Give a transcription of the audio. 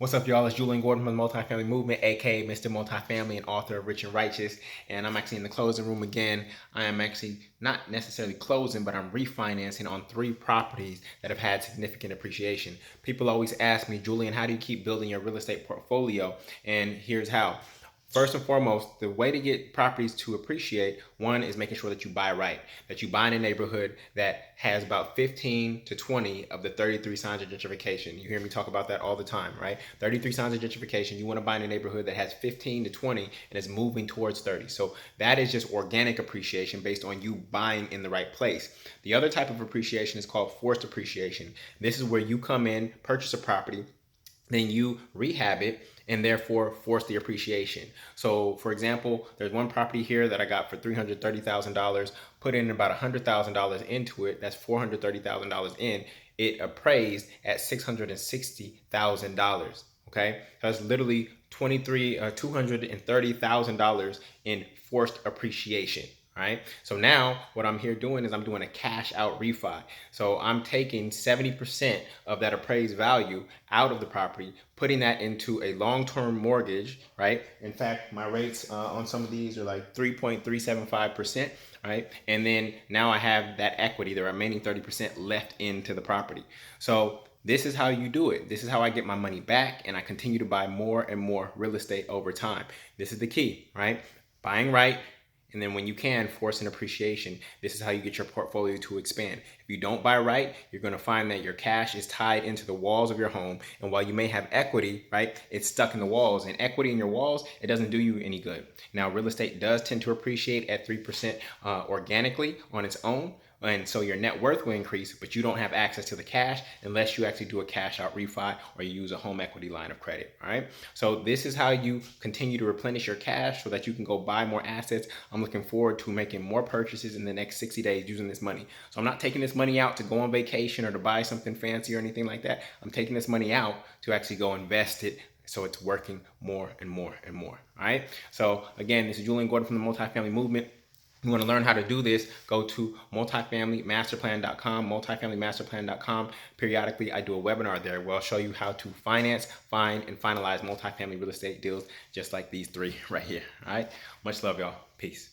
What's up, y'all? It's Jullien from the Multifamily Movement, aka Mr. Multifamily and author of Rich and Righteous. And I'm actually in the closing room again. I am actually not necessarily closing, but I'm refinancing on 3 properties that have had significant appreciation. People always ask me, Jullien, how do you keep building your real estate portfolio? And here's how. First and foremost, the way to get properties to appreciate, one is making sure that you buy right, that you buy in a neighborhood that has about 15 to 20 of the 33 signs of gentrification. You hear me talk about that all the time, right? 33 signs of gentrification. You want to buy in a neighborhood that has 15 to 20 and is moving towards 30. So that is just organic appreciation based on you buying in the right place. The other type of appreciation is called forced appreciation. This is where you come in, purchase a property, then you rehab it and therefore force the appreciation. So for example, there's one property here that I got for $330,000, put in about $100,000 into it. That's $430,000 in. It appraised at $660,000. Okay, that's literally $230,000 in forced appreciation. Right. So now what I'm here doing is I'm doing a cash out refi. So I'm taking 70% of that appraised value out of the property, putting that into a long-term mortgage, right? In fact, my rates on some of these are like 3.375%, right? And then now I have that equity, the remaining 30% left into the property. So this is how you do it. This is how I get my money back, and I continue to buy more and more real estate over time. This is the key, right? Buying right, and then when you can, force an appreciation. This is how you get your portfolio to expand. If you don't buy right, you're going to find that your cash is tied into the walls of your home. And while you may have equity, right, it's stuck in the walls. And equity in your walls, it doesn't do you any good. Now, real estate does tend to appreciate at 3% organically on its own. And so your net worth will increase, but you don't have access to the cash unless you actually do a cash out refi or you use a home equity line of credit. All right. So this is how you continue to replenish your cash so that you can go buy more assets. I'm looking forward to making more purchases in the next 60 days using this money. So I'm not taking this money out to go on vacation or to buy something fancy or anything like that. I'm taking this money out to actually go invest it so it's working more and more and more. All right. So again, this is Jullien from the Multifamily Movement. If you want to learn how to do this, go to multifamilymasterplan.com, multifamilymasterplan.com. Periodically, I do a webinar there where I'll show you how to finance, find, and finalize multifamily real estate deals just like these 3 right here. All right. Much love, y'all. Peace.